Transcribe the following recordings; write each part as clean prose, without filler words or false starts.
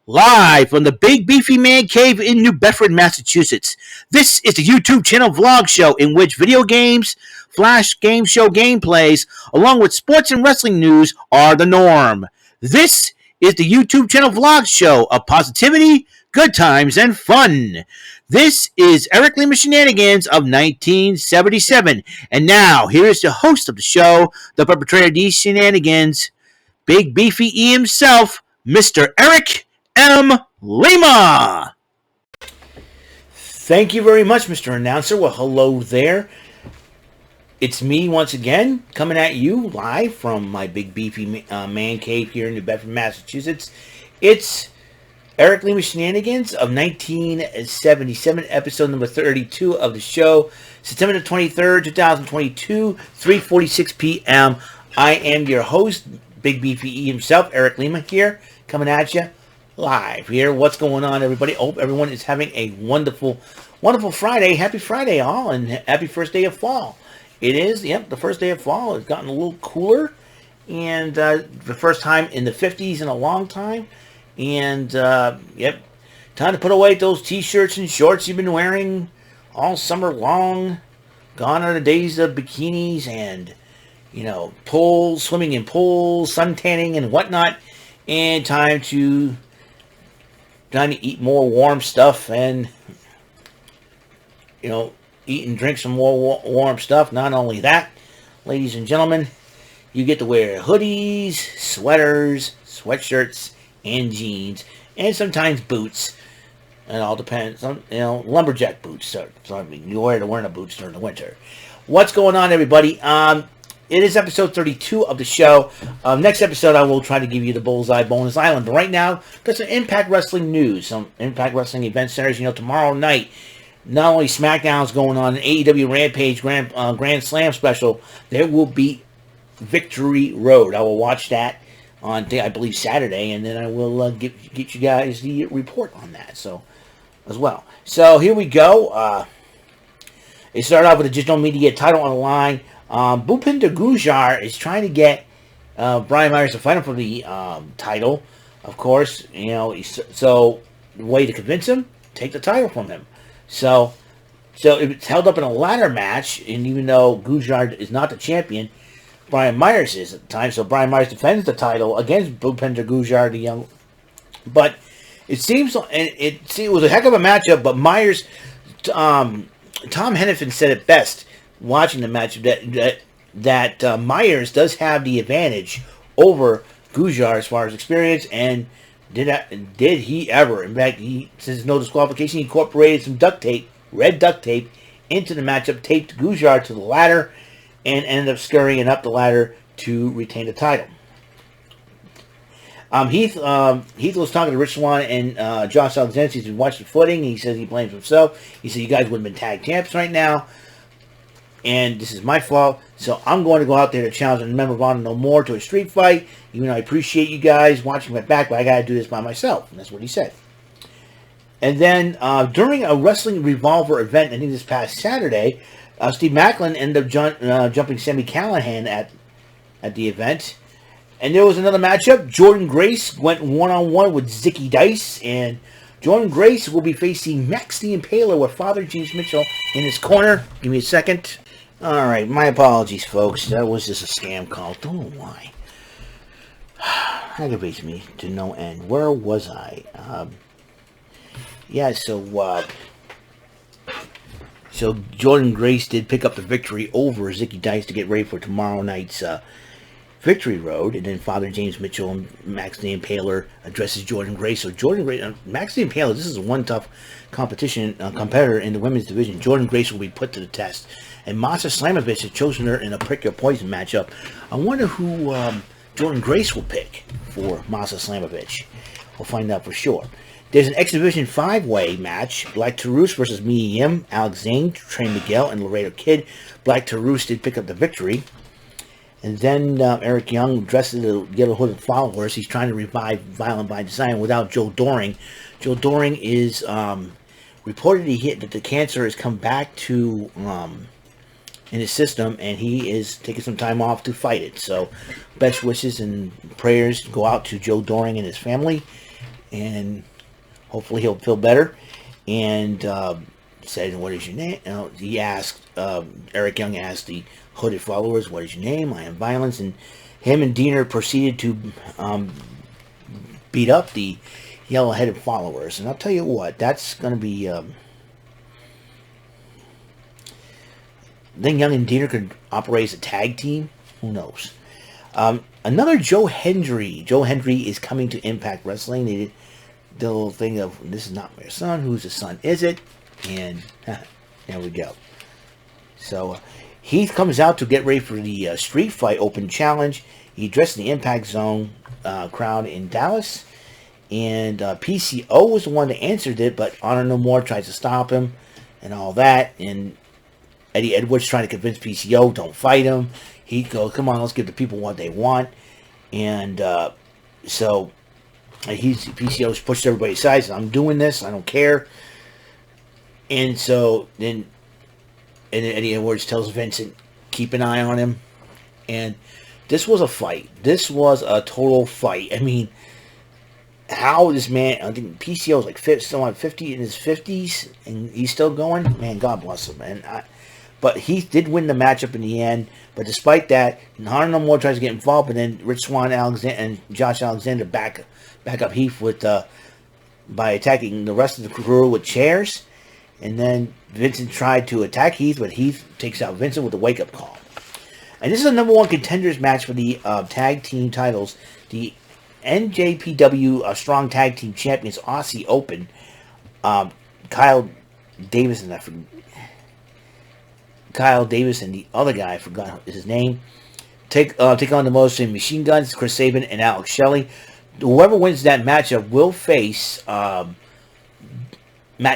Live from the Big Beefy Man Cave in New Bedford, Massachusetts. This is the YouTube channel vlog show in which video games, flash game show gameplays, along with sports and wrestling news are the norm. This is the YouTube channel vlog show of positivity, good times, and fun. This is Eric Lima Shenanigans of 1977. And now, here is the host of the show, the perpetrator of these shenanigans, Big Beefy E himself, Mr. Eric M. Lima. Thank you very much, Mr. Announcer. Well, hello there. It's me once again, coming at you live from my Big Beefy Man Cave here in New Bedford, Massachusetts. It's Eric Lima Shenanigans of 1977, episode number 32 of the show, September the 23rd, 2022, 3:46 p.m. I am your host, Big Beefy E himself, Eric Lima here, coming at you live here. What's going on, everybody? Hope everyone is having a wonderful, wonderful Friday. Happy Friday, all, and happy first day of fall. It is, yep, the first day of fall. It's gotten a little cooler, and the first time in the 50s in a long time. And, yep, time to put away those t-shirts and shorts you've been wearing all summer long. Gone are the days of bikinis and, you know, pools, swimming in pools, sun tanning and whatnot. And time to eat more warm stuff and, you know, eat and drink some more warm stuff. Not only that, ladies and gentlemen, you get to wear hoodies, sweaters, sweatshirts, and jeans, and sometimes boots. It all depends on, you know, lumberjack boots. So you wear the boots during the winter. What's going on, everybody? It is episode 32 of the show. Next episode, I will try to give you the Bullseye Bonus Island. But right now, got some Impact Wrestling news. Some Impact Wrestling event centers. You know, tomorrow night, not only SmackDown's going on, an AEW Rampage Grand Slam special, there will be Victory Road. I will watch that on, I believe, Saturday, and then I will get you guys the report on that. So, as well. So here we go. It started off with a digital media title on the line. Bhupinder Gujar is trying to get Brian Myers to fight him for the title. Of course, you know, so the way to convince him, take the title from him. So it's held up in a ladder match, and even though Gujar is not the champion, Brian Myers is at the time. So Brian Myers defends the title against Bhupinder Gujar, the young. But it seems, and it was a heck of a matchup. But Myers, Tom Hennepin said it best watching the match that Myers does have the advantage over Gujar as far as experience, and did he ever? In fact, since no disqualification, he incorporated some duct tape, red duct tape, into the matchup, taped Gujar to the ladder, and ended up scurrying up the ladder to retain the title. Heath was talking to Rich Swann and Josh Alexander. He's been watching the footing. He says he blames himself. He said, "You guys would have been tag champs right now, and this is my fault. So I'm going to go out there to challenge a member of Honor No More to a street fight. Even though I appreciate you guys watching my back, but I got to do this by myself." And that's what he said. And then during a Wrestling Revolver event, I think this past Saturday, Steve Macklin ended up jumping Sami Callihan at the event. And there was another matchup. Jordan Grace went one-on-one with Zicky Dice. And Jordan Grace will be facing Max the Impaler with Father James Mitchell in his corner. Give me a second. All right, my apologies, folks. That was just a scam call. Don't know why. Aggravates me to no end. Where was I? So Jordan Grace did pick up the victory over Zicky Dice to get ready for tomorrow night's Victory Road, and then Father James Mitchell and Max the Impaler addresses Jordan Grace. So Jordan Grace, Max the Impaler, this is one tough competitor in the women's division. Jordan Grace will be put to the test. And Masa Slamovich has chosen her in a Prick Your Poison matchup. I wonder who Jordan Grace will pick for Masa Slamovich. We'll find out for sure. There's an X Division 5-way match. Black Taurus versus Mia Yim, Alex Zane, Trey Miguel, and Laredo Kid. Black Taurus did pick up the victory. And then Eric Young dresses to get a hold of the followers. He's trying to revive Violent by Design without Joe Doring. Joe Doring is reported that the cancer has come back to in his system, and he is taking some time off to fight it. So best wishes and prayers go out to Joe Doring and his family. and hopefully he'll feel better. And said, "What is your name?" He asked. Eric Young asked the hooded followers, "What is your name?" "I am Violence." And him and Diener proceeded to beat up the yellow-headed followers. And I'll tell you what, that's going to be. Then Young and Diener could operate as a tag team. Who knows? Another Joe Hendry. Joe Hendry is coming to Impact Wrestling. They did the little thing of, "This is not my son. Whose son is it?" And there we go. So Heath comes out to get ready for the Street Fight Open Challenge. He addressed the Impact Zone crowd in Dallas. And PCO was the one that answered it, but Honor No More tries to stop him and all that. And Eddie Edwards trying to convince PCO, "Don't fight him." He goes, "Come on, let's give the people what they want." And so PCO's pushed everybody aside. Says, "I'm doing this. I don't care." And so then Eddie Edwards tells Vincent, "Keep an eye on him." And this was a fight. This was a total fight. I mean, how this man, I think PCO is like 50 in his 50s, and he's still going. Man, God bless him. But he did win the matchup in the end. But despite that, Honor No More tries to get involved, but then Rich Swann and Josh Alexander back up Heath with by attacking the rest of the crew with chairs. And then Vincent tried to attack Heath, but Heath takes out Vincent with a wake-up call. And this is a number one contenders match for the tag team titles. The NJPW Strong Tag Team Champions Aussie Open. Kyle Davis and the other guy, I forgot his name, take on the Motor City Machine Guns, Chris Sabin and Alex Shelley. Whoever wins that matchup will face Matt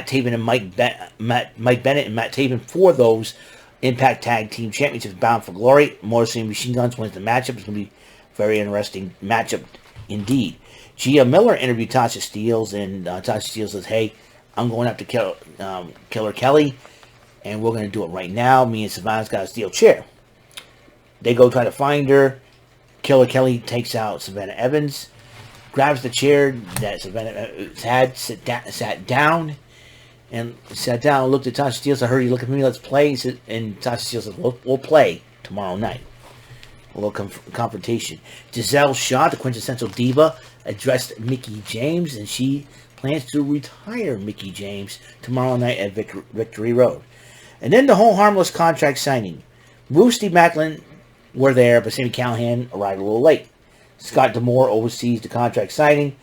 Taven and Mike Bennett and Matt Taven for those Impact Tag Team Championships bound for glory. Motor City Machine Guns wins the matchup. It's going to be a very interesting matchup indeed. Gia Miller interviewed Tasha Steelz, and Tasha Steelz says, "Hey, I'm going up to Killer Kelly, and we're going to do it right now. Me and Savannah's got a steel chair." They go try to find her. Killer Kelly takes out Savannah Evans, grabs the chair that Savannah had, sat down, and looked at Tasha Steelz. "I heard you look at me, let's play." And Tasha Steelz says, we'll play tomorrow night. A little confrontation. Giselle Shaw, the quintessential diva, addressed Mickie James, and she plans to retire Mickie James tomorrow night at Victory Road. And then the whole harmless contract signing. Moose, Steve Macklin were there, but Sami Callihan arrived a little late. Scott D'Amore oversees the contract signing.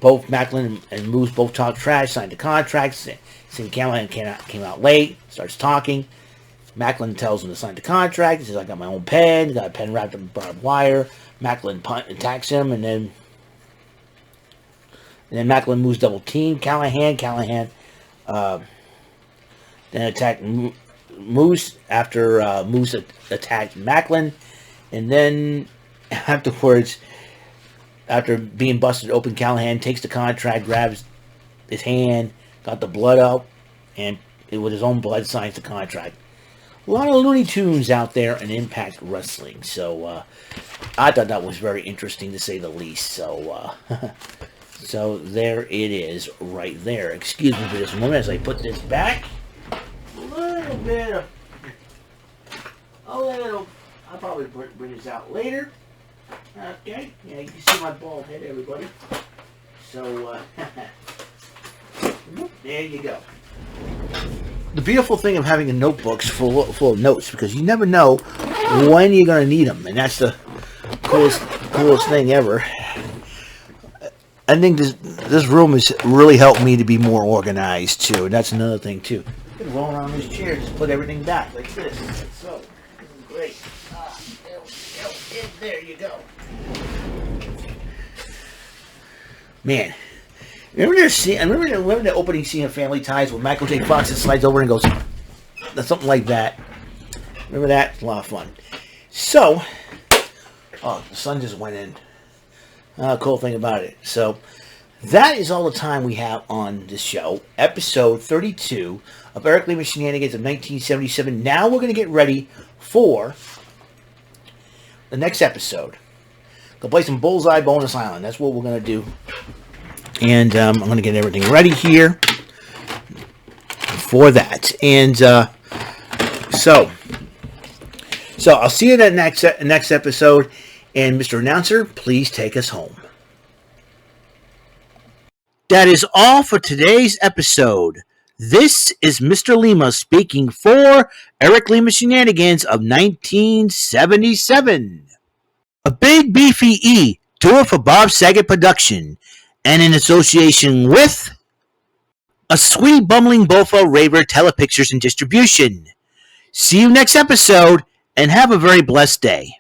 Both Macklin and Moose both talk trash, signed the contracts. Sami Callihan came out late, starts talking. Macklin tells him to sign the contract. He says, "I got my own pen." Got a pen wrapped up in barbed wire. Macklin attacks him, and then Macklin moves double team Callihan then attacked Moose after Moose attacked Macklin. And then afterwards, after being busted open, Callihan takes the contract, grabs his hand, got the blood out, and with his own blood signs the contract. A lot of Looney Tunes out there in Impact Wrestling. So I thought that was very interesting to say the least. So so there it is right there. Excuse me for just a moment as I put this back. I'll probably bring this out later. Okay, yeah, you can see my bald head, everybody. So, there you go. The beautiful thing of having a notebook's full of notes, because you never know when you're going to need them, and that's the coolest thing ever. I think this room has really helped me to be more organized too, and that's another thing too. I can roll around this chair, just put everything back like this. So, this is great. There you go. Man, remember the opening scene of Family Ties where Michael J. Fox slides over and goes, something like that. Remember that? It's a lot of fun. So, the sun just went in. Cool thing about it. So, that is all the time we have on this show. Episode 32 of Eric Lima Shenanigans of 1977. Now we're going to get ready for the next episode. Go play some Bullseye Bonus Island. That's what we're going to do. And I'm going to get everything ready here for that. And so I'll see you in that next episode. And Mr. Announcer, please take us home. That is all for today's episode. This is Mr. Lima speaking for Eric Lima Shenanigans of 1977. A Big Beefy E, tour for Bob Saget production, and in association with A Sweet Bumbling Bofa Raver Telepictures and Distribution. See you next episode, and have a very blessed day.